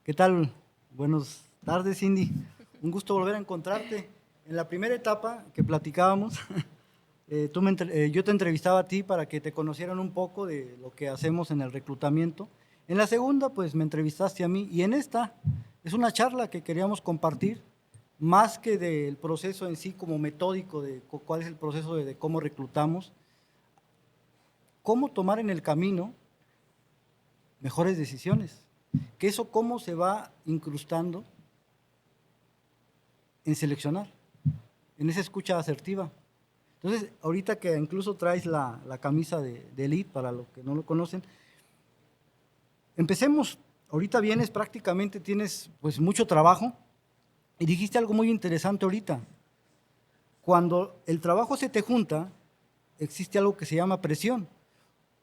¿Qué tal? Buenas tardes, Cindy. Un gusto volver a encontrarte. En la primera etapa que platicábamos, yo te entrevistaba a ti para que te conocieran un poco de lo que hacemos en el reclutamiento. En la segunda, pues me entrevistaste a mí. Y en esta es una charla que queríamos compartir, más que del proceso en sí como metódico de cuál es el proceso de cómo reclutamos, cómo tomar en el camino mejores decisiones. Que eso cómo se va incrustando en seleccionar, en esa escucha asertiva. Entonces, ahorita que incluso traes la camisa de Elite, para los que no lo conocen, empecemos. Ahorita vienes, prácticamente tienes pues mucho trabajo y dijiste algo muy interesante ahorita. Cuando el trabajo se te junta, existe algo que se llama presión.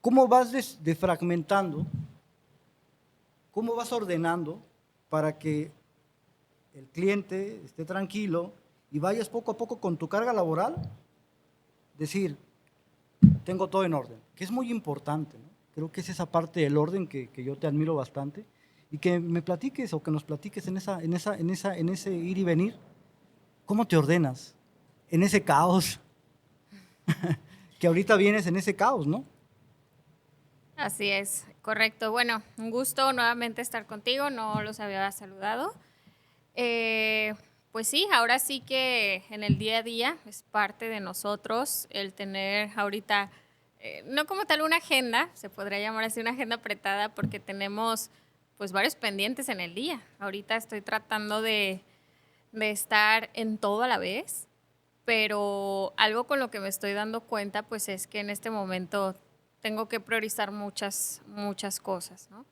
¿Cómo vas defragmentando? ¿Cómo vas ordenando para que el cliente esté tranquilo y vayas poco a poco con tu carga laboral? Decir, tengo todo en orden, que es muy importante, ¿no? Creo que es esa parte del orden que yo te admiro bastante, y que me platiques o que nos platiques en ese ir y venir, ¿cómo te ordenas en ese caos? Que ahorita vienes en ese caos, ¿no? Así es, correcto. Bueno, un gusto nuevamente estar contigo, no los había saludado. Eh, pues sí, ahora sí que en el día a día es parte de nosotros el tener ahorita, no como tal una agenda, se podría llamar así una agenda apretada porque tenemos pues varios pendientes en el día. Ahorita estoy tratando de estar en todo a la vez, pero algo con lo que me estoy dando cuenta pues es que en este momento tengo que priorizar muchas cosas, ¿no?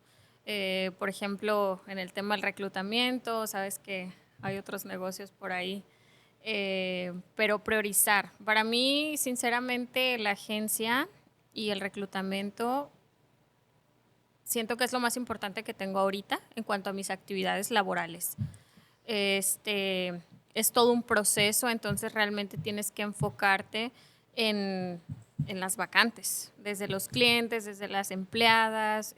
Por ejemplo, en el tema del reclutamiento, sabes que hay otros negocios por ahí, pero priorizar. Para mí, sinceramente, la agencia y el reclutamiento siento que es lo más importante que tengo ahorita en cuanto a mis actividades laborales. Es todo un proceso, entonces realmente tienes que enfocarte en, en las vacantes, desde los clientes, desde las empleadas,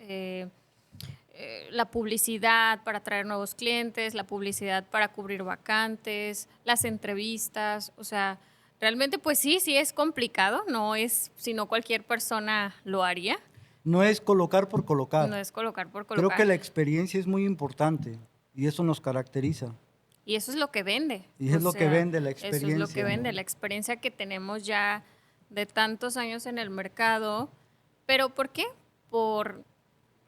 la publicidad para atraer nuevos clientes, la publicidad para cubrir vacantes, las entrevistas, o sea, realmente pues sí es complicado, no es, si no cualquier persona lo haría, No es colocar por no colocar. es colocar por Creo que colocar. la experiencia es muy importante y eso nos caracteriza. Y eso es lo que vende, Y o es lo que sea, vende la eso es lo que experiencia, vende, ¿no? la experiencia que tenemos ya de tantos años en el mercado. ¿Pero por qué? Por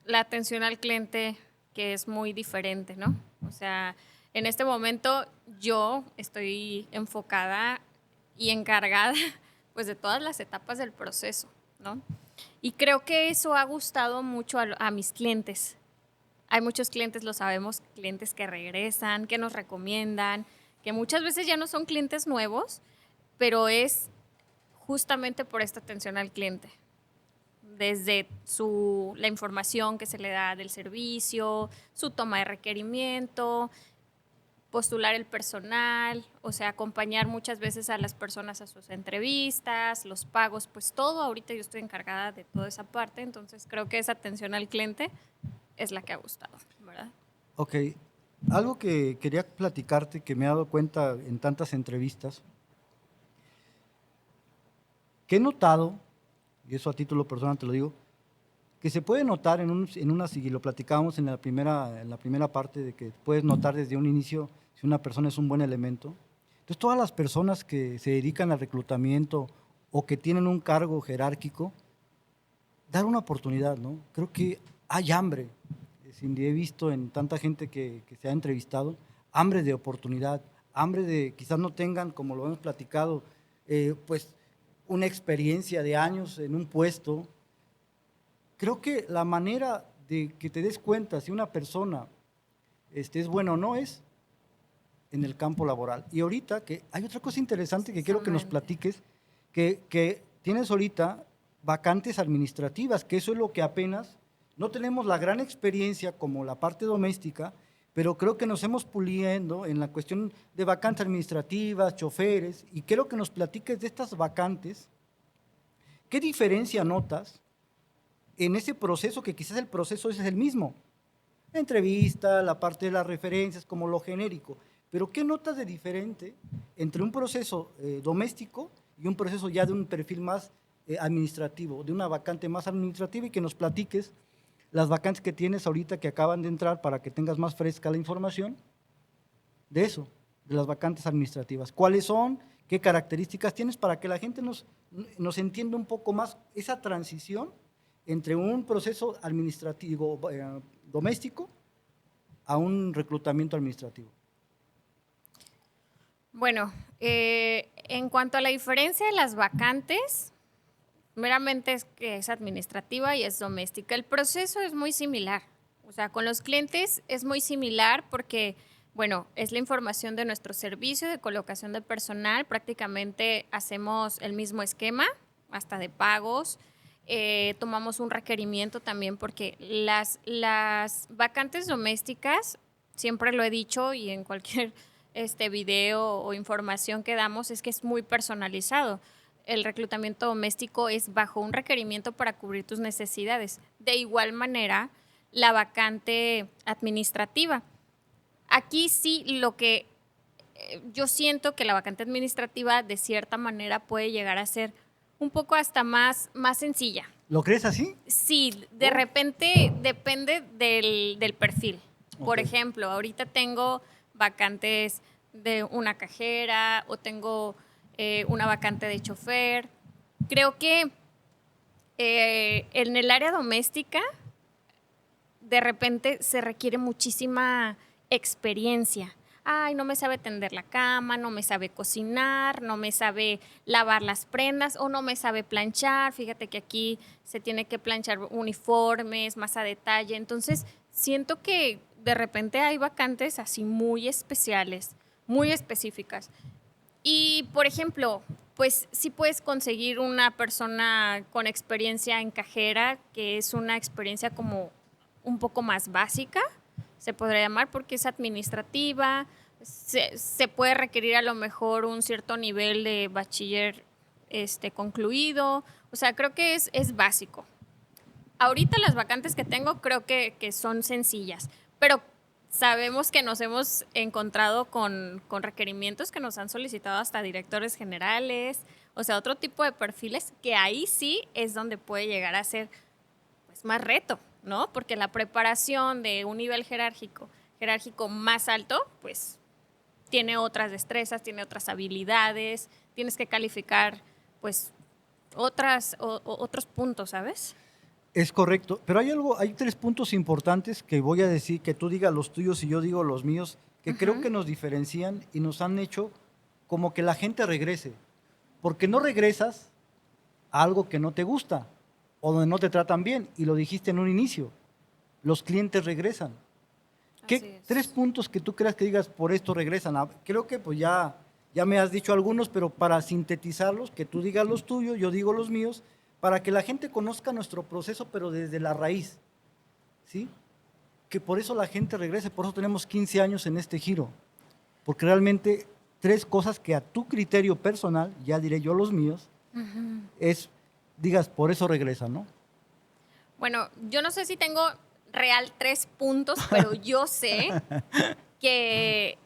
la atención al cliente, que es muy diferente, ¿no? O sea, en este momento yo estoy enfocada y encargada pues de todas las etapas del proceso, ¿no? Y creo que eso ha gustado mucho a mis clientes. Hay muchos clientes, lo sabemos, clientes que regresan, que nos recomiendan, que muchas veces ya no son clientes nuevos, pero es justamente por esta atención al cliente. Desde la información que se le da del servicio, su toma de requerimiento, postular el personal, o sea, acompañar muchas veces a las personas a sus entrevistas, los pagos, pues todo. Ahorita yo estoy encargada de toda esa parte, entonces creo que esa atención al cliente es la que ha gustado, ¿verdad? Ok, algo que quería platicarte, que me he dado cuenta en tantas entrevistas, que he notado, y eso a título personal te lo digo, que se puede notar y lo platicábamos en la primera parte, de que puedes notar desde un inicio si una persona es un buen elemento. Entonces, todas las personas que se dedican al reclutamiento o que tienen un cargo jerárquico, dar una oportunidad, ¿no? Creo que hay hambre, Cindy, he visto en tanta gente que se ha entrevistado, hambre de oportunidad, hambre de, quizás no tengan, como lo hemos platicado, pues una experiencia de años en un puesto. Creo que la manera de que te des cuenta si una persona es buena o no es en el campo laboral. Y ahorita que hay otra cosa interesante que quiero que nos Precisamente. platiques, que tienes ahorita vacantes administrativas, que eso es lo que apenas, no tenemos la gran experiencia como la parte doméstica, pero creo que nos hemos puliendo en la cuestión de vacantes administrativas, choferes, y quiero que nos platiques de estas vacantes. ¿Qué diferencia notas en ese proceso, que quizás el proceso es el mismo, entrevista, la parte de las referencias, como lo genérico. Pero ¿qué notas de diferente entre un proceso doméstico y un proceso ya de un perfil más administrativo, de una vacante más administrativa, y que nos platiques las vacantes que tienes ahorita que acaban de entrar para que tengas más fresca la información de eso, de las vacantes administrativas? ¿Cuáles son? ¿Qué características tienes para que la gente nos entienda un poco más esa transición entre un proceso administrativo doméstico a un reclutamiento administrativo? Bueno, en cuanto a la diferencia de las vacantes, meramente es que es administrativa y es doméstica. El proceso es muy similar. O sea, con los clientes es muy similar porque, bueno, es la información de nuestro servicio de colocación de personal. Prácticamente hacemos el mismo esquema, hasta de pagos. Tomamos un requerimiento también porque las vacantes domésticas, siempre lo he dicho y en cualquier video o información que damos, es que es muy personalizado. El reclutamiento doméstico es bajo un requerimiento para cubrir tus necesidades. De igual manera, la vacante administrativa. Aquí sí lo que yo siento que la vacante administrativa de cierta manera puede llegar a ser un poco hasta más sencilla. ¿Lo crees así? Sí, de repente depende del perfil. Por Ok. ejemplo, ahorita tengo vacantes de una cajera o tengo una vacante de chofer. Creo que en el área doméstica de repente se requiere muchísima experiencia. Ay, no me sabe tender la cama, no me sabe cocinar, no me sabe lavar las prendas o no me sabe planchar. Fíjate que aquí se tiene que planchar uniformes más a detalle. Entonces, siento que de repente hay vacantes así muy especiales, muy específicas. Y, por ejemplo, pues sí puedes conseguir una persona con experiencia en cajera, que es una experiencia como un poco más básica, se podría llamar, porque es administrativa, se puede requerir a lo mejor un cierto nivel de bachiller concluido, o sea, creo que es básico. Ahorita las vacantes que tengo creo que son sencillas, pero sabemos que nos hemos encontrado con requerimientos que nos han solicitado hasta directores generales, o sea, otro tipo de perfiles que ahí sí es donde puede llegar a ser pues, más reto, ¿no? Porque la preparación de un nivel jerárquico más alto, pues tiene otras destrezas, tiene otras habilidades, tienes que calificar pues otros puntos, ¿sabes? Es correcto, pero hay 3 puntos importantes que voy a decir, que tú digas los tuyos y yo digo los míos, que creo que nos diferencian y nos han hecho como que la gente regrese, porque no regresas a algo que no te gusta o donde no te tratan bien, y lo dijiste en un inicio, los clientes regresan. Así ¿Qué es. 3 puntos que tú creas que digas por esto regresan? Creo que pues ya me has dicho algunos, pero para sintetizarlos, que tú digas los tuyos, yo digo los míos, para que la gente conozca nuestro proceso, pero desde la raíz, ¿sí? Que por eso la gente regrese, por eso tenemos 15 años en este giro, porque realmente 3 cosas que a tu criterio personal, ya diré yo los míos, digas, por eso regresan, ¿no? Bueno, yo no sé si tengo real 3 puntos, pero yo sé que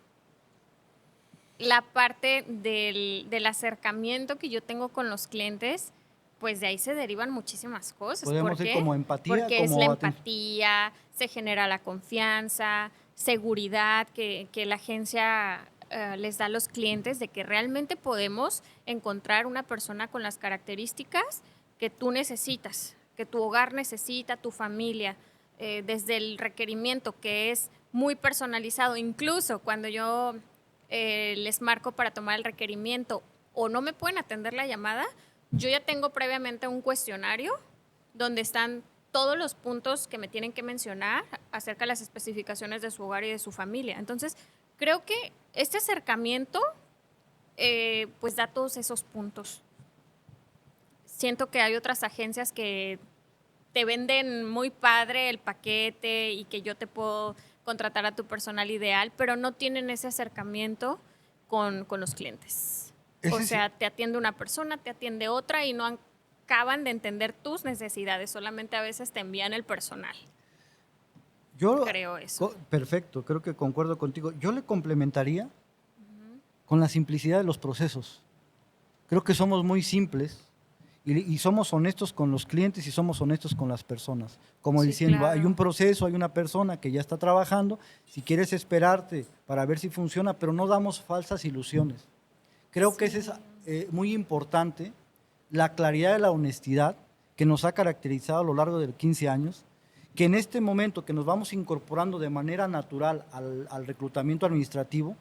la parte del acercamiento que yo tengo con los clientes, pues de ahí se derivan muchísimas cosas. Podemos ¿Por decir qué? como empatía, Porque es la empatía, se genera la confianza, seguridad que la agencia les da a los clientes de que realmente podemos encontrar una persona con las características que tú necesitas, que tu hogar necesita, tu familia, desde el requerimiento que es muy personalizado, incluso cuando yo les marco para tomar el requerimiento o no me pueden atender la llamada, yo ya tengo previamente un cuestionario donde están todos los puntos que me tienen que mencionar acerca de las especificaciones de su hogar y de su familia. Entonces, creo que este acercamiento pues da todos esos puntos. Siento que hay otras agencias que te venden muy padre el paquete y que yo te puedo contratar a tu personal ideal, pero no tienen ese acercamiento con los clientes. O sea, te atiende una persona, te atiende otra y no acaban de entender tus necesidades, solamente a veces te envían el personal. Yo, creo eso. perfecto, creo que concuerdo contigo. Yo le complementaría con la simplicidad de los procesos. Creo que somos muy simples y somos honestos con los clientes y somos honestos con las personas. Como Sí, diciendo, hay un claro. proceso, hay una persona que ya está trabajando, si quieres esperarte para ver si funciona, pero no damos falsas ilusiones. Creo que Sí, eso es muy importante, la claridad y la honestidad que nos ha caracterizado a lo largo de 15 años, que en este momento que nos vamos incorporando de manera natural al reclutamiento administrativo,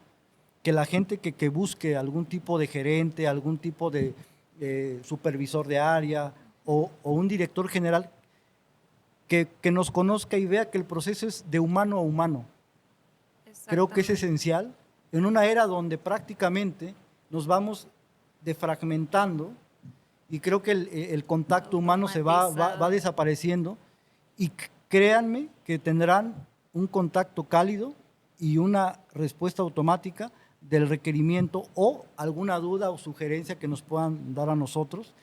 que la gente que busque algún tipo de gerente, algún tipo de supervisor de área o un director general, que nos conozca y vea que el proceso es de humano a humano. Creo que es exactamente. esencial en una era donde prácticamente nos vamos defragmentando y creo que el contacto humano va Automatizado. desapareciendo y créanme que tendrán un contacto cálido y una respuesta automática del requerimiento o alguna duda o sugerencia que nos puedan dar a nosotros.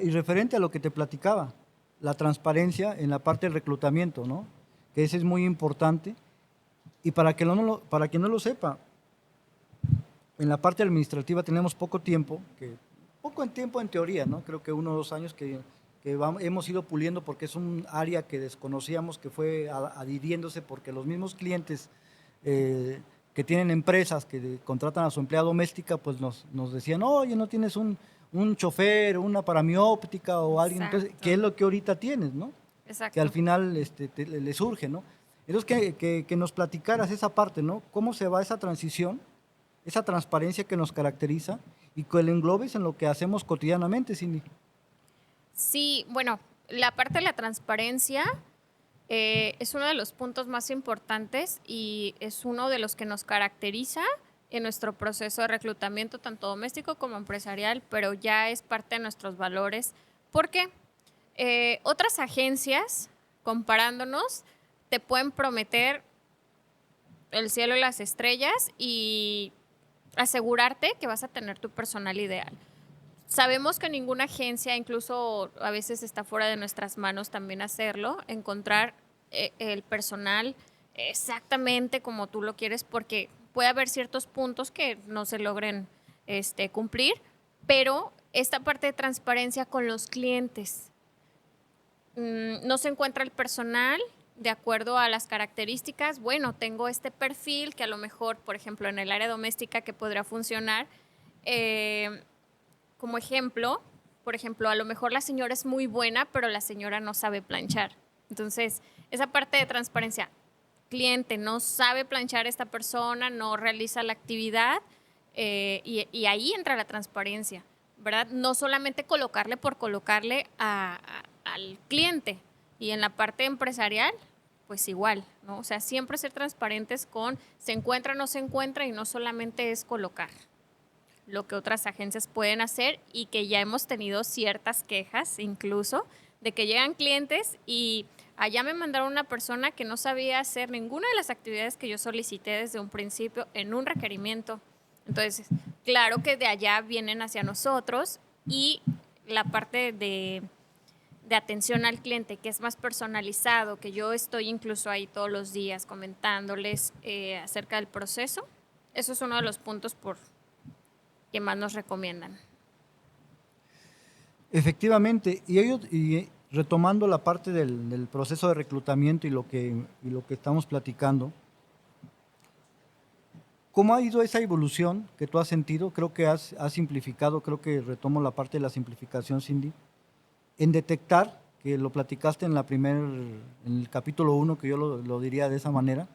Y referente a lo que te platicaba, la transparencia en la parte del reclutamiento, ¿no? Que ese es muy importante. Y para quien no lo sepa, en la parte administrativa tenemos poco tiempo, poco en tiempo en teoría, ¿no? Creo que 1 o 2 años hemos ido puliendo porque es un área que desconocíamos, que fue adhiriéndose porque los mismos clientes que tienen empresas que contratan a su empleada doméstica, pues nos decían, oye, ¿no tienes un chofer, una paramióptica o alguien? Entonces, ¿qué es Exacto. lo que ahorita tienes, no? Que al Exacto. final le surge, ¿no? Entonces, que nos platicaras esa parte, ¿no? ¿Cómo se va esa transición, esa transparencia que nos caracteriza y que lo englobes en lo que hacemos cotidianamente, Cindy? Sí, bueno, la parte de la transparencia es uno de los puntos más importantes y es uno de los que nos caracteriza en nuestro proceso de reclutamiento, tanto doméstico como empresarial, pero ya es parte de nuestros valores. Porque otras agencias, comparándonos, te pueden prometer el cielo y las estrellas y asegurarte que vas a tener tu personal ideal. Sabemos que ninguna agencia, incluso a veces está fuera de nuestras manos también hacerlo, encontrar el personal exactamente como tú lo quieres, porque puede haber ciertos puntos que no se logren cumplir, pero esta parte de transparencia con los clientes, no se encuentra el personal de acuerdo a las características. Bueno, tengo este perfil que a lo mejor, por ejemplo, en el área doméstica que podría funcionar, eh, como ejemplo, por ejemplo, a lo mejor la señora es muy buena, pero la señora no sabe planchar. Entonces, esa parte de transparencia, cliente no sabe planchar esta persona, no realiza la actividad y ahí entra la transparencia, ¿verdad? No solamente colocarle por colocarle al cliente. Y en la parte empresarial, pues igual, ¿no? O sea, siempre ser transparentes con se encuentra o no se encuentra y no solamente es colocar lo que otras agencias pueden hacer y que ya hemos tenido ciertas quejas incluso de que llegan clientes y allá me mandaron una persona que no sabía hacer ninguna de las actividades que yo solicité desde un principio en un requerimiento. Entonces, claro que de allá vienen hacia nosotros y la parte de atención al cliente, que es más personalizado, que yo estoy incluso ahí todos los días comentándoles acerca del proceso. Eso es uno de los puntos que más nos recomiendan. Efectivamente, y retomando la parte del proceso de reclutamiento y lo que estamos platicando, ¿cómo ha ido esa evolución que tú has sentido? Creo que has simplificado, creo que retomo la parte de la simplificación, Cindy, en detectar, que lo platicaste en el capítulo 1, que yo lo diría de esa manera,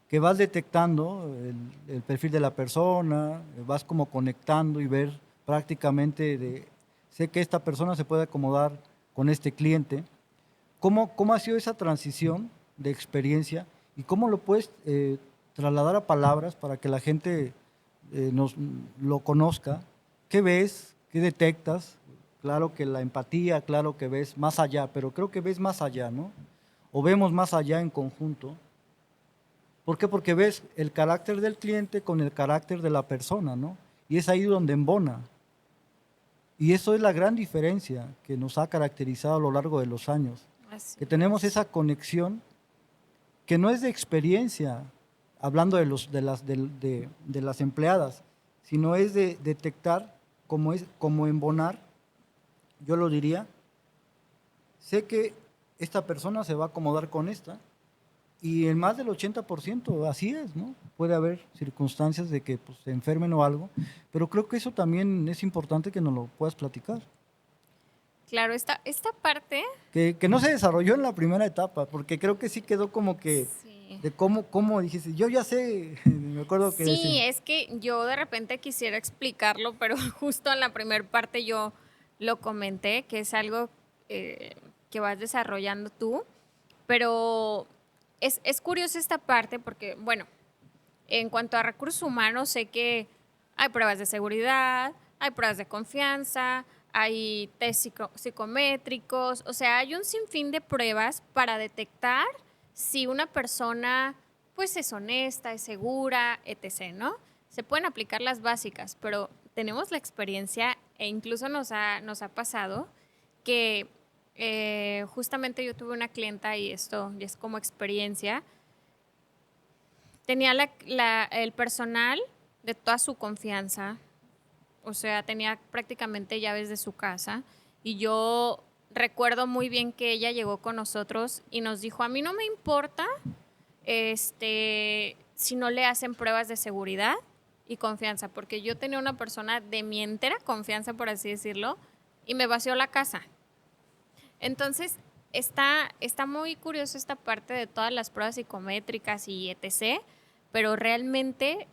que vas detectando el perfil de la persona, vas como conectando y ver prácticamente sé que esta persona se puede acomodar con este cliente. ¿Cómo ha sido esa transición de experiencia y cómo lo puedes trasladar a palabras para que la gente lo conozca? ¿Qué ves? ¿Qué detectas? Claro que la empatía, claro que ves más allá, pero creo que ves más allá, ¿no? O vemos más allá en conjunto. ¿Por qué? Porque ves el carácter del cliente con el carácter de la persona, ¿no? Y es ahí donde embona. Y eso es la gran diferencia que nos ha caracterizado a lo largo de los años, Así que tenemos es. esa conexión que no es de experiencia, hablando de las empleadas, sino es de detectar como embonar, yo lo diría, sé que esta persona se va a acomodar con esta, y en más del 80% así es, ¿no? Puede haber circunstancias de que pues, se enfermen o algo, pero creo que eso también es importante que nos lo puedas platicar. Claro, esta parte, Que no se desarrolló en la primera etapa, porque creo que sí quedó como que sí. de cómo dijiste, yo ya sé, me acuerdo que Sí, decía, es que yo de repente quisiera explicarlo, pero justo en la primera parte yo lo comenté, que es algo eh, que vas desarrollando tú, pero es curioso esta parte porque, bueno, en cuanto a recursos humanos, sé que hay pruebas de seguridad, hay pruebas de confianza, hay test psicométricos, o sea, hay un sinfín de pruebas para detectar si una persona pues es honesta, es segura, etc., ¿no? Se pueden aplicar las básicas, pero tenemos la experiencia e incluso nos ha pasado que justamente yo tuve una clienta y esto ya es como experiencia, tenía el personal de toda su confianza, o sea, tenía prácticamente llaves de su casa y yo recuerdo muy bien que ella llegó con nosotros y nos dijo, a mí no me importa si no le hacen pruebas de seguridad y confianza, porque yo tenía una persona de mi entera confianza, por así decirlo, y me vació la casa. Entonces, está muy curioso esta parte de todas las pruebas psicométricas y etc., pero realmente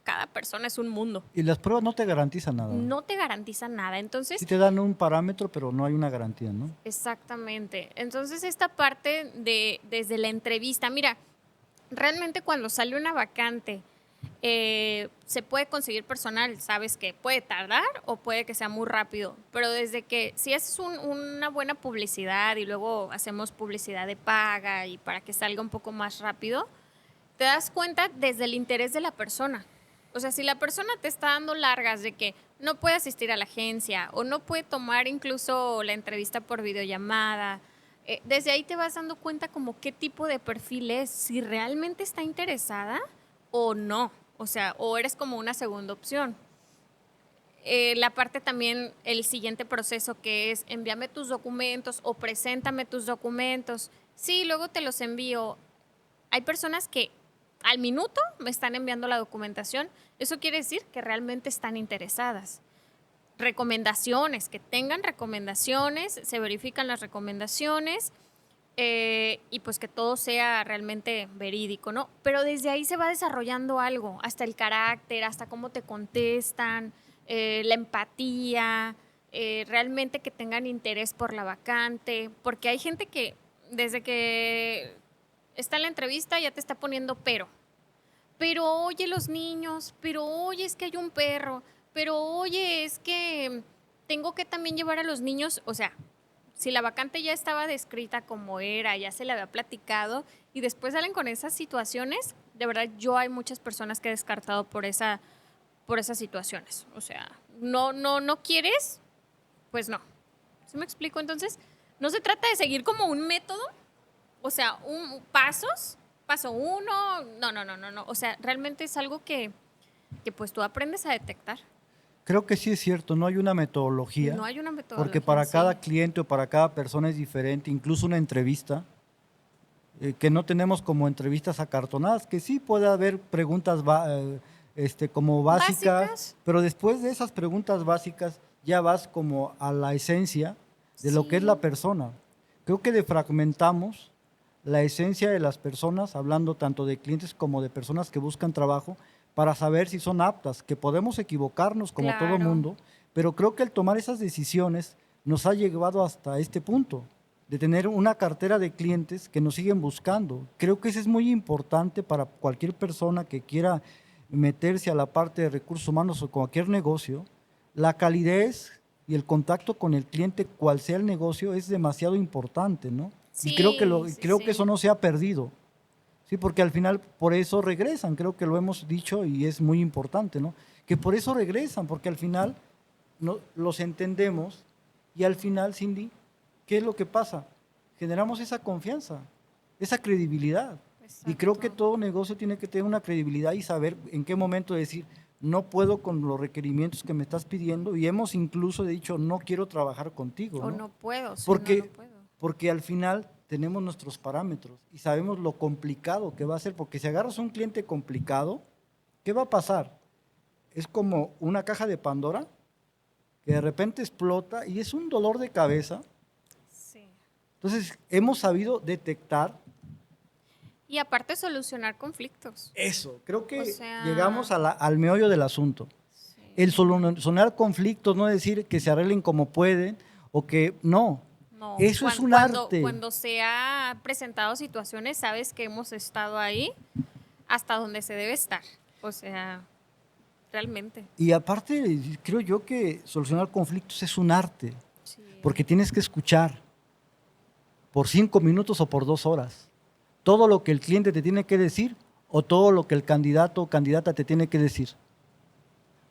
cada persona es un mundo. y las pruebas no te garantizan nada. No te garantiza nada. Sí Entonces, te dan un parámetro, pero no hay una garantía, ¿no? exactamente. Entonces, esta parte desde la entrevista, mira, realmente cuando sale una vacante, se puede conseguir personal, sabes que puede tardar o puede que sea muy rápido, pero desde que si haces una buena publicidad y luego hacemos publicidad de paga y para que salga un poco más rápido, te das cuenta desde el interés de la persona. O sea, si la persona te está dando largas de que no puede asistir a la agencia o no puede tomar incluso la entrevista por videollamada, desde ahí te vas dando cuenta como qué tipo de perfil es, si realmente está interesada o no. O sea, o eres como una segunda opción. La parte también, el siguiente proceso que es envíame tus documentos o preséntame tus documentos. Sí, luego te los envío. Hay personas que al minuto me están enviando la documentación. Eso quiere decir que realmente están interesadas. Recomendaciones, que tengan recomendaciones, se verifican las recomendaciones y pues que todo sea realmente verídico, ¿no? Pero desde ahí se va desarrollando algo, hasta el carácter, hasta cómo te contestan, la empatía, realmente que tengan interés por la vacante, porque hay gente que desde que está en la entrevista ya te está poniendo pero oye los niños, pero oye es que hay un perro, pero oye es que tengo que también llevar a los niños, o sea, si la vacante ya estaba descrita como era, ya se le había platicado y después salen con esas situaciones, de verdad yo hay muchas personas que he descartado por esas situaciones. O sea, no quieres, pues no. ¿Sí me explico? Entonces, no se trata de seguir como un método, o sea, paso uno, no. O sea, realmente es algo que pues tú aprendes a detectar. Creo que sí es cierto, no hay una metodología, No hay una porque metodología para así. cada cliente o para cada persona es diferente, incluso una entrevista, que no tenemos como entrevistas acartonadas, que sí puede haber preguntas como básicas, Básicas, pero después de esas preguntas básicas ya vas como a la esencia de lo que es la sí, persona. Creo que defragmentamos la esencia de las personas, hablando tanto de clientes como de personas que buscan trabajo, para saber si son aptas, que podemos equivocarnos como todo claro. mundo, pero creo que el tomar esas decisiones nos ha llevado hasta este punto, de tener una cartera de clientes que nos siguen buscando. Creo que eso es muy importante para cualquier persona que quiera meterse a la parte de recursos humanos o cualquier negocio. La calidez y el contacto con el cliente, cual sea el negocio, es demasiado importante, ¿no? Y Sí, sí, creo que sí. eso no se ha perdido, ¿sí? Porque al final por eso regresan, creo que lo hemos dicho y es muy importante, ¿no? Que por eso regresan, porque al final no, los entendemos y al final, Cindy, ¿qué es lo que pasa? Generamos esa confianza, esa credibilidad. Y creo que Exacto. todo negocio tiene que tener una credibilidad y saber en qué momento decir, no puedo con los requerimientos que me estás pidiendo, y hemos incluso dicho, no quiero trabajar contigo, O ¿no? no puedo, sí, no Porque, puedo. porque al final tenemos nuestros parámetros y sabemos lo complicado que va a ser, porque si agarras un cliente complicado, ¿qué va a pasar? Es como una caja de Pandora que de repente explota y es un dolor de cabeza. Sí. Entonces, hemos sabido detectar Y aparte solucionar conflictos. eso. Creo O que llegamos sea, al meollo del asunto. El sí, solucionar conflictos, no decir que se arreglen como pueden o que no. no. Eso es un Cuando, arte. cuando se ha presentado situaciones, sabes que hemos estado ahí hasta donde se debe estar. O sea, realmente. Y aparte, creo yo que solucionar conflictos es un arte, Sí. porque tienes que escuchar por 5 minutos o por 2 horas todo lo que el cliente te tiene que decir o todo lo que el candidato o candidata te tiene que decir.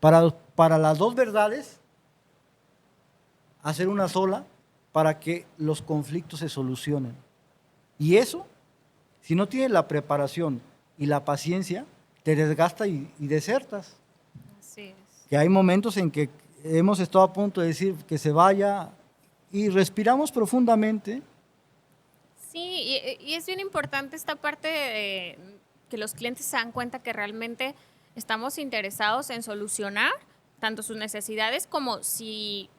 Para las dos verdades, hacer una sola para que los conflictos se solucionen. Y eso, si no tienes la preparación y la paciencia, te desgasta y desertas. Así es. Que hay momentos en que hemos estado a punto de decir que se vaya y respiramos profundamente. Sí, y es bien importante esta parte de que los clientes se dan cuenta que realmente estamos interesados en solucionar tanto sus necesidades como si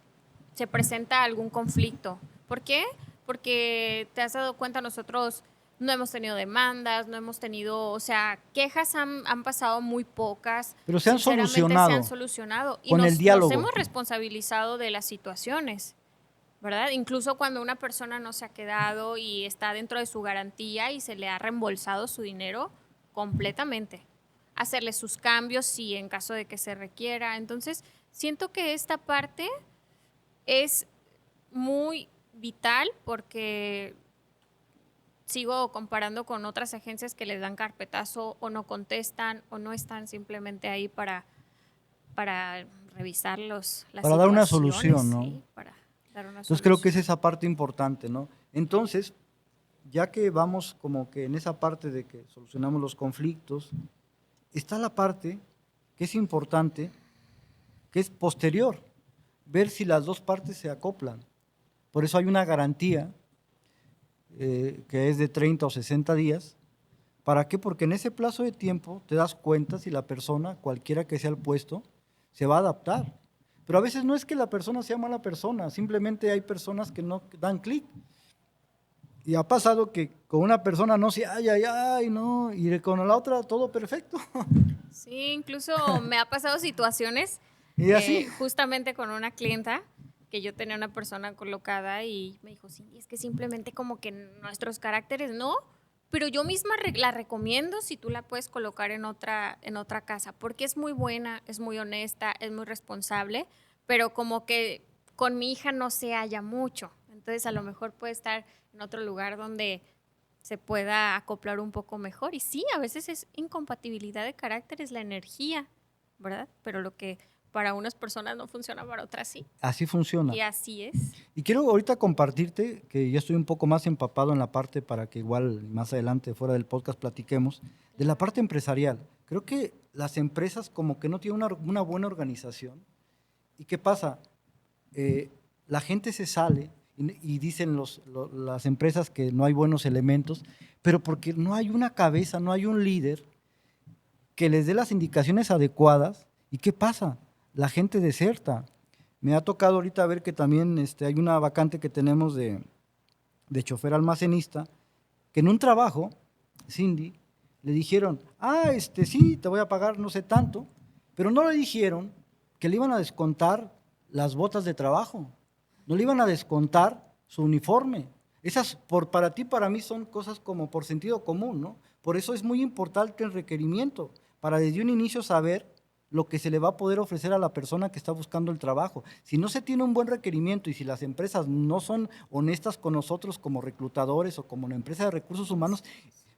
se presenta algún conflicto. ¿Por qué? Porque te has dado cuenta, nosotros no hemos tenido demandas, no hemos tenido, o sea, quejas han pasado muy pocas, Pero se han sinceramente se han solucionado solucionado y con el nos diálogo. hemos responsabilizado de las situaciones. ¿Verdad? Incluso cuando una persona no se ha quedado y está dentro de su garantía y se le ha reembolsado su dinero completamente. Hacerle sus cambios si en caso de que se requiera. Entonces, siento que esta parte es muy vital porque sigo comparando con otras agencias que les dan carpetazo o no contestan o no están simplemente ahí para revisar las Para dar una situaciones, solución, ¿no? ¿sí? Para dar una Entonces creo que es solución. esa parte importante, ¿no? Entonces, ya que vamos como que en esa parte de que solucionamos los conflictos, está la parte que es importante, que es posterior, ver si las dos partes se acoplan. Por eso hay una garantía que es de 30 o 60 días. ¿Para qué? Porque en ese plazo de tiempo te das cuenta si la persona, cualquiera que sea el puesto, se va a adaptar. Pero a veces no es que la persona sea mala persona, simplemente hay personas que no dan clic. Y ha pasado que con una persona no se, ay, no, y con la otra todo perfecto. Sí, incluso me ha pasado situaciones Y así, justamente con una clienta que yo tenía una persona colocada y me dijo, sí, es que simplemente como que nuestros caracteres no, pero yo misma la recomiendo si tú la puedes colocar en otra casa, porque es muy buena, es muy honesta, es muy responsable, pero como que con mi hija no se halla mucho, entonces a lo mejor puede estar en otro lugar donde se pueda acoplar un poco mejor. Y sí, a veces es incompatibilidad de caracteres, la energía, ¿verdad? Pero lo que para unas personas no funciona, para otras sí. así funciona. Y así es. Y quiero ahorita compartirte, que ya estoy un poco más empapado en la parte para que igual más adelante, fuera del podcast, platiquemos, de la parte empresarial. Creo que las empresas como que no tienen una buena organización. ¿Y qué pasa? La gente se sale y dicen las empresas que no hay buenos elementos, pero porque no hay una cabeza, no hay un líder que les dé las indicaciones adecuadas. ¿Y qué pasa? La gente deserta. Me ha tocado ahorita ver que también hay una vacante que tenemos de chofer almacenista, que en un trabajo, Cindy, le dijeron, sí, te voy a pagar no sé tanto, pero no le dijeron que le iban a descontar las botas de trabajo, no le iban a descontar su uniforme. Esas, para ti, para mí, son cosas como por sentido común, ¿no? Por eso es muy importante el requerimiento, para desde un inicio saber lo que se le va a poder ofrecer a la persona que está buscando el trabajo. Si no se tiene un buen requerimiento y si las empresas no son honestas con nosotros como reclutadores o como una empresa de recursos humanos,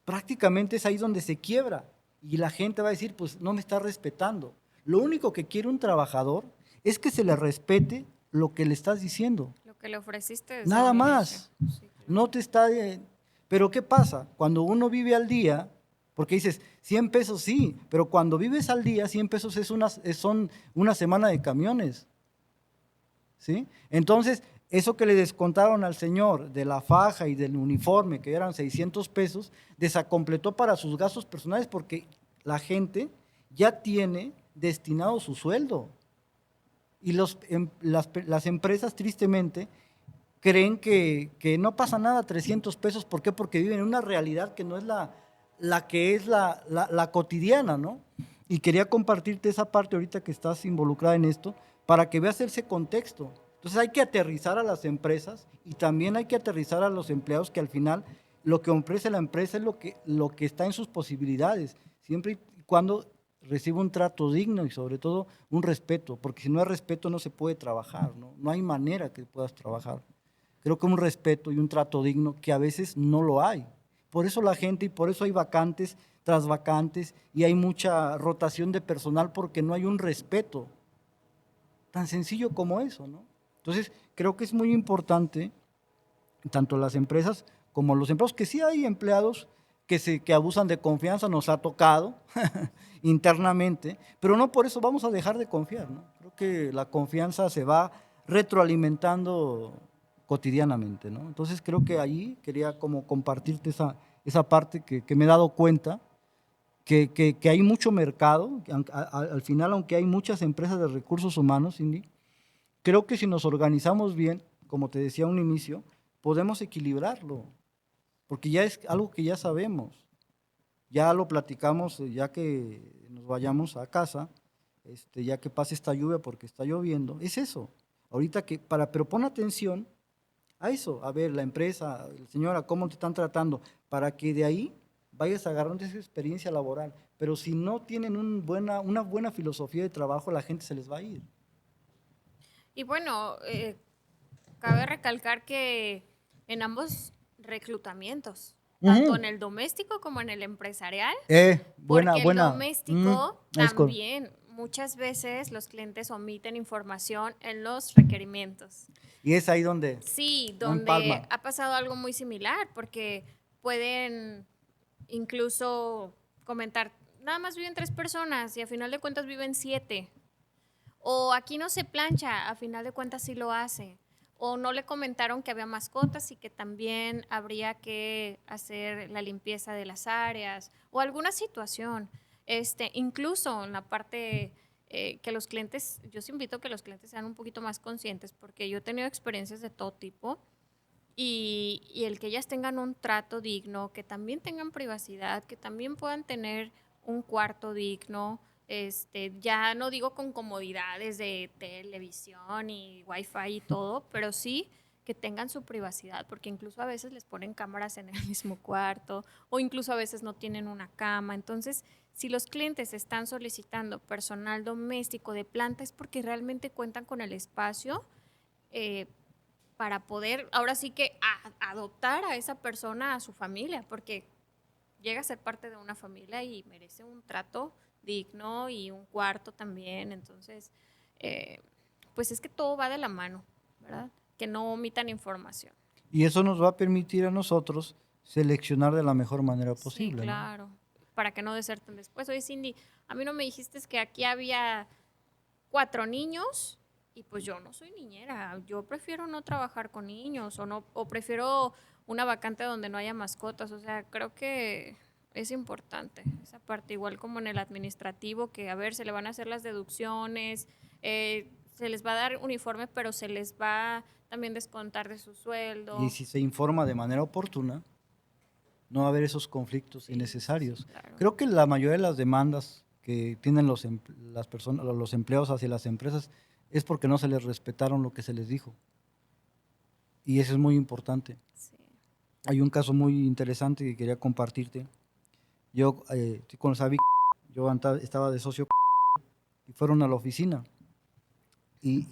prácticamente es ahí donde se quiebra y la gente va a decir, pues no me está respetando. Lo único que quiere un trabajador es que se le respete lo que le estás diciendo. Lo que le ofreciste desde Nada un inicio. más. Sí, claro. No te está... Pero ¿qué pasa? Cuando uno vive al día, porque dices, 100 pesos sí, pero cuando vives al día, 100 pesos son una semana de camiones, ¿sí? Entonces, eso que le descontaron al señor de la faja y del uniforme, que eran 600 pesos, desacompletó para sus gastos personales porque la gente ya tiene destinado su sueldo. Y las empresas, tristemente, creen que no pasa nada 300 pesos. ¿Por qué? Porque viven en una realidad que no es la que es la cotidiana, ¿no? Y quería compartirte esa parte ahorita que estás involucrada en esto, para que veas ese contexto. Entonces hay que aterrizar a las empresas y también hay que aterrizar a los empleados, que al final lo que ofrece la empresa es lo que está en sus posibilidades, siempre y cuando reciba un trato digno y sobre todo un respeto, porque si no hay respeto no se puede trabajar, ¿no? No hay manera que puedas trabajar. Creo que un respeto y un trato digno que a veces no lo hay. Por eso la gente y por eso hay vacantes tras vacantes y hay mucha rotación de personal porque no hay un respeto. Tan sencillo como eso, ¿no? Entonces, creo que es muy importante, tanto las empresas como los empleados, que sí hay empleados que abusan de confianza, nos ha tocado internamente, pero no por eso vamos a dejar de confiar, ¿no? Creo que la confianza se va retroalimentando cotidianamente, ¿no? Entonces creo que ahí quería como compartirte esa parte que me he dado cuenta, que hay mucho mercado, que al final, aunque hay muchas empresas de recursos humanos, Cindy, creo que si nos organizamos bien, como te decía a un inicio, podemos equilibrarlo, porque ya es algo que ya sabemos, ya lo platicamos, ya que nos vayamos a casa, ya que pase esta lluvia porque está lloviendo, es eso. Ahorita pero pon atención a eso, a ver, la empresa, señora, cómo te están tratando, para que de ahí vayas agarrando esa experiencia laboral. Pero si no tienen una buena filosofía de trabajo, la gente se les va a ir. Y bueno, cabe recalcar que en ambos reclutamientos, tanto Ujú. en el doméstico como en el empresarial, Buena, porque el buena. doméstico Es cor- también muchas veces los clientes omiten información en los requerimientos. y es ahí donde Sí, no donde empalma. ha pasado algo muy similar, porque pueden incluso comentar, nada más viven 3 personas y a final de cuentas viven 7. O aquí no se plancha, a final de cuentas sí lo hace. O no le comentaron que había mascotas y que también habría que hacer la limpieza de las áreas o alguna situación. Incluso en la parte que los clientes, yo os invito a que los clientes sean un poquito más conscientes porque yo he tenido experiencias de todo tipo y el que ellas tengan un trato digno, que también tengan privacidad, que también puedan tener un cuarto digno, ya no digo con comodidades de televisión y wifi y todo, pero sí que tengan su privacidad, porque incluso a veces les ponen cámaras en el mismo cuarto o incluso a veces no tienen una cama. Entonces, si los clientes están solicitando personal doméstico de planta es porque realmente cuentan con el espacio eh, para poder ahora sí que adoptar a esa persona a su familia, porque llega a ser parte de una familia y merece un trato digno y un cuarto también. Entonces, eh, pues es que todo va de la mano, ¿verdad? Que no omitan información. Y eso nos va a permitir a nosotros seleccionar de la mejor manera Sí, posible, ¿no? claro. Para que no deserten después. Oye, Cindy, a mí no me dijiste que aquí había 4 niños y pues yo no soy niñera. Yo prefiero no trabajar con niños o no, o prefiero una vacante donde no haya mascotas. O sea, creo que es importante esa parte, igual como en el administrativo, que a ver, se le van a hacer las deducciones, se les va a dar uniforme, pero se les va también descontar de su Y sueldo. si se informa de manera oportuna, no va a haber esos conflictos Sí, sí, sí, innecesarios. claro. Creo que la mayoría de las demandas que tienen las personas, los empleados hacia las empresas es porque no se les respetaron lo que se les dijo. Y eso es muy importante. Sí. Hay un caso muy interesante que quería compartirte. Yo, con Sabi, estaba de socio y fueron a la oficina y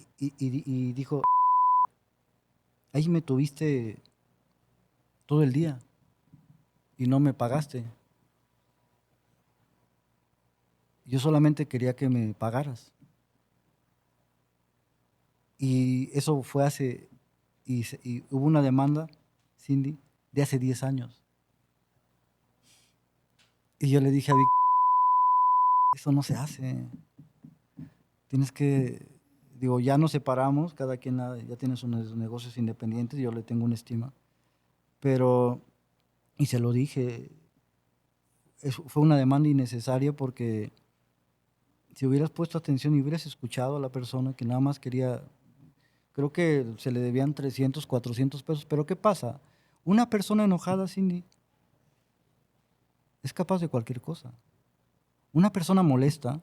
dijo, ahí me tuviste todo el día y no me pagaste. Yo solamente quería que me pagaras. Y eso fue y hubo una demanda, Cindy, de hace 10 años. Y yo le dije a Vic, eso no se hace. Tienes que, digo, ya nos separamos, cada quien ya tiene sus negocios independientes, yo le tengo una estima. Pero, y se lo dije, fue una demanda innecesaria porque si hubieras puesto atención y hubieras escuchado a la persona que nada más quería, creo que se le debían 300, 400 pesos, pero ¿qué pasa? Una persona enojada, Cindy, es capaz de cualquier cosa. Una persona molesta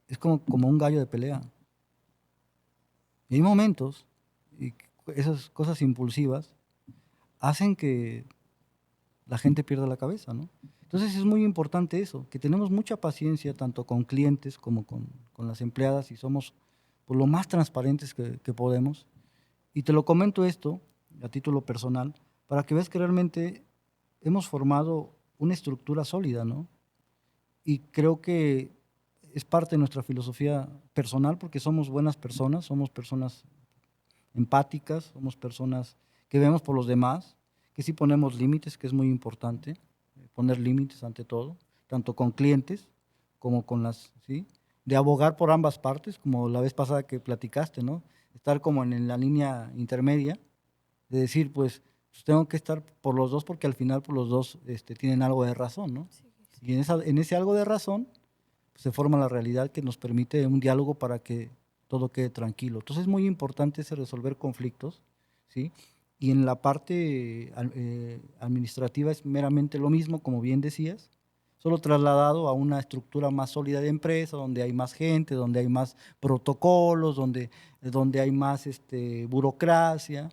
es como un gallo de pelea. Y hay momentos, y esas cosas impulsivas hacen que la gente pierda la cabeza, ¿no? Entonces es muy importante eso, que tenemos mucha paciencia tanto con clientes como con las empleadas y somos por lo más transparentes que podemos. Y te lo comento esto a título personal para que veas que realmente hemos formado una estructura sólida, ¿no? Y creo que es parte de nuestra filosofía personal porque somos buenas personas, somos personas empáticas, somos personas que vemos por los demás, que sí ponemos límites, que es muy importante, poner límites ante todo, tanto con clientes como con las, ¿sí? De abogar por ambas partes, como la vez pasada que platicaste, ¿no? Estar como en la línea intermedia, de decir, pues tengo que estar por los dos porque al final por los dos tienen algo de razón, ¿no? Sí, sí. Y en ese algo de razón pues, se forma la realidad que nos permite un diálogo para que todo quede tranquilo. Entonces es muy importante ese resolver conflictos, ¿sí? Y en la parte administrativa es meramente lo mismo, como bien decías, solo trasladado a una estructura más sólida de empresa, donde hay más gente, donde hay más protocolos, donde hay más burocracia,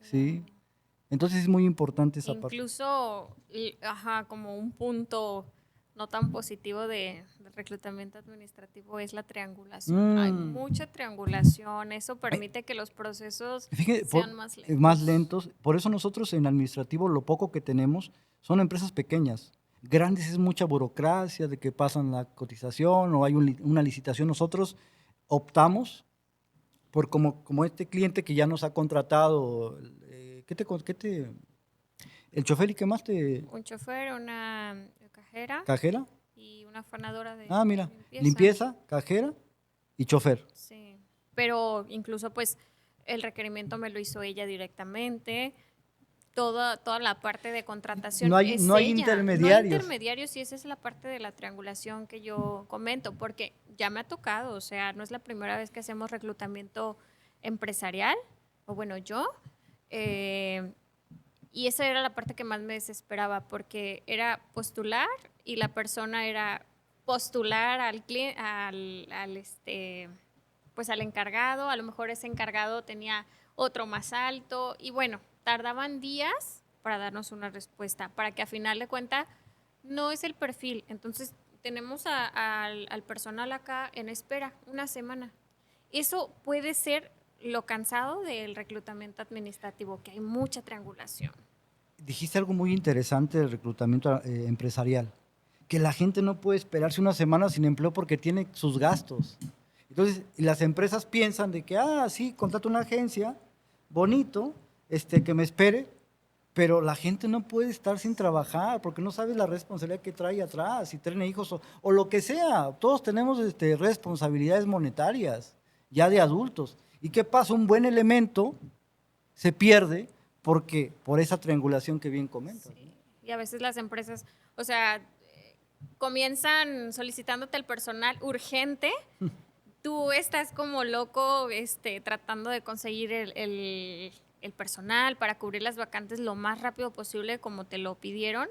Sí, ¿sí? claro. Entonces es muy importante esa parte. Incluso, ajá, como un punto no tan positivo del reclutamiento administrativo es la triangulación. Hay Mm. mucha triangulación, eso Ay, permite que los procesos fíjate, sean más más lentos. lentos. Por eso nosotros en administrativo lo poco que tenemos son empresas pequeñas. Grandes es mucha burocracia de que pasan la cotización o hay una licitación. Nosotros optamos por como este cliente que ya nos ha contratado. El chofer y qué más te Un chofer, una cajera cajera? y una afanadora de Ah, mira, limpieza. limpieza, cajera y chofer. Sí, pero incluso pues el requerimiento me lo hizo ella directamente. Toda la parte de contratación es No hay ella. No hay intermediarios. intermediarios y esa es la parte de la triangulación que yo comento, porque ya me ha tocado, o sea, no es la primera vez que hacemos reclutamiento empresarial, o bueno, yo. eh, y esa era la parte que más me desesperaba, porque era postular y la persona era postular al cliente, pues al encargado, a lo mejor ese encargado tenía otro más alto y bueno, tardaban días para darnos una respuesta, para que a final de cuentas no es el perfil. Entonces tenemos al personal acá en espera una semana. Eso puede ser lo cansado del reclutamiento administrativo, que hay mucha triangulación. Dijiste algo muy interesante del reclutamiento empresarial, que la gente no puede esperarse una semana sin empleo porque tiene sus gastos. Entonces, y las empresas piensan de que, sí, contrato una agencia, bonito, que me espere, pero la gente no puede estar sin trabajar porque no sabe la responsabilidad que trae atrás, si tiene hijos o lo que sea. Todos tenemos responsabilidades monetarias, ya de adultos. ¿Y qué pasa? Un buen elemento se pierde porque por esa triangulación que bien comentas, ¿no? Sí. Y a veces las empresas, o sea, comienzan solicitándote el personal urgente. Tú estás como loco tratando de conseguir el personal para cubrir las vacantes lo más rápido posible como te lo pidieron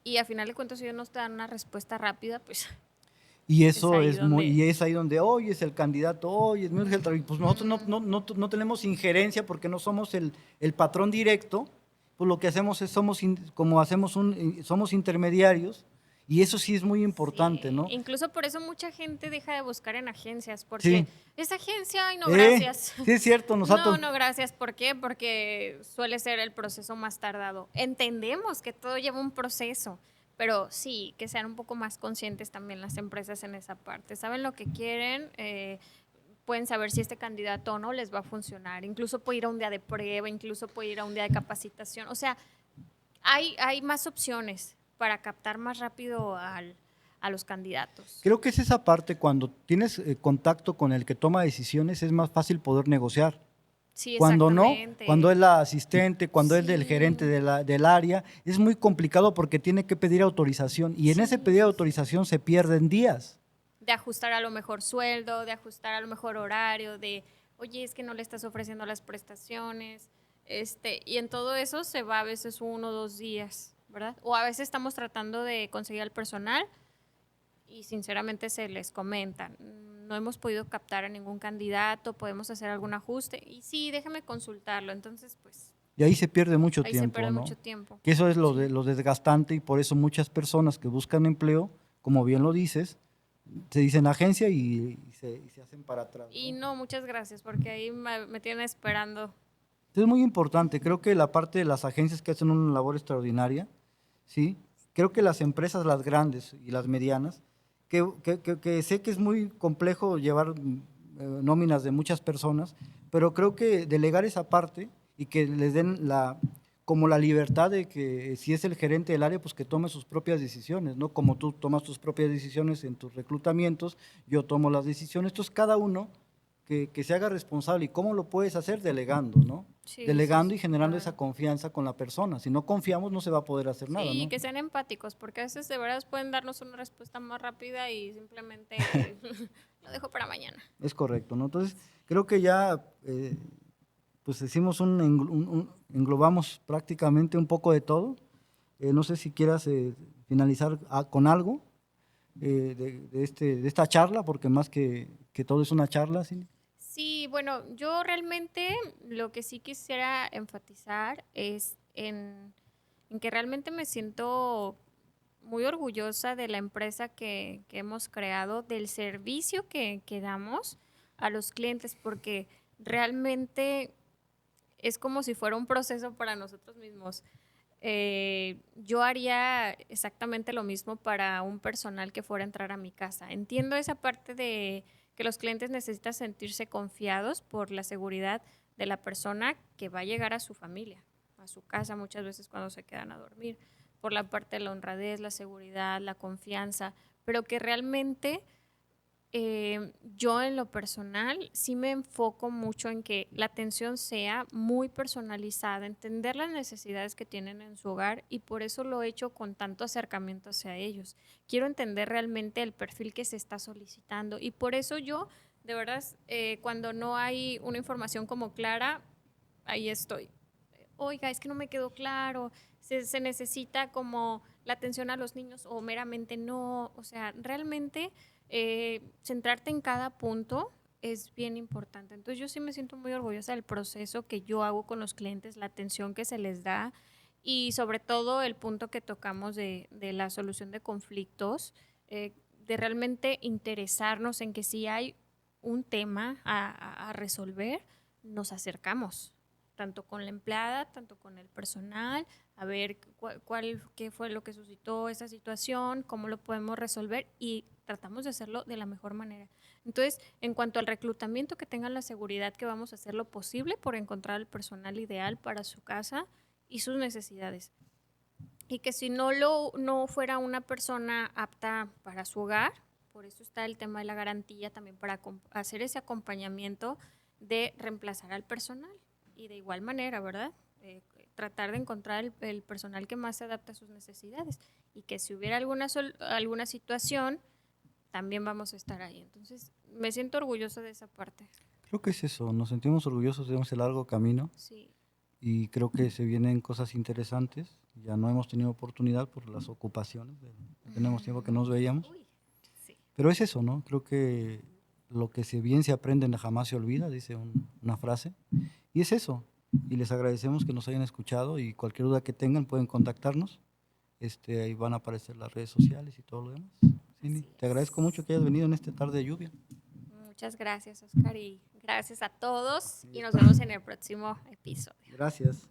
y a final de cuentas si ellos no te dan una respuesta rápida, pues Y es eso ahí es muy, donde... y es ahí donde hoy es el candidato, hoy es mi urge el trabajo. Pues nosotros no tenemos injerencia porque no somos el patrón directo, pues lo que hacemos es somos intermediarios, y eso sí es muy importante, Sí, ¿no? incluso por eso mucha gente deja de buscar en agencias, porque Sí, esa agencia, ay, no, gracias. sí es cierto, No, no, gracias. ¿Por qué? Porque suele ser el proceso más tardado. Entendemos que todo lleva un proceso, pero sí, que sean un poco más conscientes también las empresas en esa parte. Saben lo que quieren, pueden saber si este candidato o no les va a funcionar. Incluso puede ir a un día de prueba, incluso puede ir a un día de capacitación. O sea, hay más opciones para captar más rápido a los candidatos. Creo que es esa parte, cuando tienes contacto con el que toma decisiones, es más fácil poder negociar. Sí, Cuando no, exactamente. cuando es la asistente, cuando es del Sí. gerente del área, es muy complicado porque tiene que pedir autorización y en ese pedir autorización se pierden días. De ajustar a lo mejor sueldo, de ajustar a lo mejor horario, de, oye, es que no le estás ofreciendo las prestaciones, y en todo eso se va a veces 1 o 2 días, ¿verdad? O a veces estamos tratando de conseguir al personal y sinceramente se les comenta, no hemos podido captar a ningún candidato, podemos hacer algún ajuste, y sí, déjame consultarlo, entonces pues Y ahí se pierde mucho ahí se tiempo, pierde ¿no? mucho tiempo. Que eso es Sí. lo desgastante y por eso muchas personas que buscan empleo, como bien lo dices, se dicen agencia y se hacen para atrás, Y ¿no? no, muchas gracias, porque ahí me tienen esperando. Es muy importante, creo que la parte de las agencias que hacen una labor extraordinaria, ¿sí? Creo que las empresas, las grandes y las medianas, que sé que es muy complejo llevar nóminas de muchas personas, pero creo que delegar esa parte y que les den como la libertad de que si es el gerente del área, pues que tome sus propias decisiones, ¿no? Como tú tomas tus propias decisiones en tus reclutamientos, yo tomo las decisiones, entonces cada uno que se haga responsable. ¿Y cómo lo puedes hacer? Delegando, ¿no? Sí, sí, Delegando y sí, generando esa claro. confianza con la persona. Si no confiamos, no se va a poder hacer nada, Sí, ¿no? que sean empáticos, porque a veces de verdad pueden darnos una respuesta más rápida y simplemente lo dejo para mañana. Es correcto, ¿no? Entonces, creo que ya, pues decimos englobamos prácticamente un poco de todo. No sé si quieras finalizar con algo de esta charla, porque más que todo es una charla, ¿sí? Sí, bueno, yo realmente lo que sí quisiera enfatizar es en que realmente me siento muy orgullosa de la empresa que hemos creado, del servicio que damos a los clientes, porque realmente es como si fuera un proceso para nosotros mismos. Yo haría exactamente lo mismo para un personal que fuera a entrar a mi casa. Entiendo esa parte de que los clientes necesitan sentirse confiados por la seguridad de la persona que va a llegar a su familia, a su casa muchas veces cuando se quedan a dormir, por la parte de la honradez, la seguridad, la confianza, pero que realmente yo en lo personal sí me enfoco mucho en que la atención sea muy personalizada, entender las necesidades que tienen en su hogar y por eso lo he hecho con tanto acercamiento hacia ellos. Quiero entender realmente el perfil que se está solicitando y por eso yo, de verdad, cuando no hay una información como clara, ahí estoy. Oiga, es que no me quedó claro, se necesita como la atención a los niños o meramente no, o sea, realmente centrarte en cada punto es bien importante. Entonces yo sí me siento muy orgullosa del proceso que yo hago con los clientes, la atención que se les da y sobre todo el punto que tocamos de la solución de conflictos, de realmente interesarnos en que si hay un tema a resolver, nos acercamos tanto con la empleada, tanto con el personal, a ver qué fue lo que suscitó esa situación, cómo lo podemos resolver y tratamos de hacerlo de la mejor manera. Entonces, en cuanto al reclutamiento, que tengan la seguridad que vamos a hacer lo posible por encontrar el personal ideal para su casa y sus necesidades. Y que si no fuera una persona apta para su hogar, por eso está el tema de la garantía también para hacer ese acompañamiento de reemplazar al personal. Y de igual manera, ¿verdad? Tratar de encontrar el personal que más se adapte a sus necesidades. Y que si hubiera alguna situación, también vamos a estar ahí. Entonces, me siento orgullosa de esa parte. Creo que es eso, nos sentimos orgullosos de ese largo camino Sí. y creo que se vienen cosas interesantes. Ya no hemos tenido oportunidad por las ocupaciones, tenemos tiempo que nos veíamos, Uy, sí. pero es eso, ¿no? Creo que lo que se bien se aprende jamás se olvida, dice una frase, y es eso. Y les agradecemos que nos hayan escuchado y cualquier duda que tengan pueden contactarnos. Ahí van a aparecer las redes sociales y todo lo demás. Cindy, Así te agradezco mucho es. que hayas venido en esta tarde de lluvia. Muchas gracias, Oscar, y gracias a todos y nos vemos en el próximo episodio. Gracias.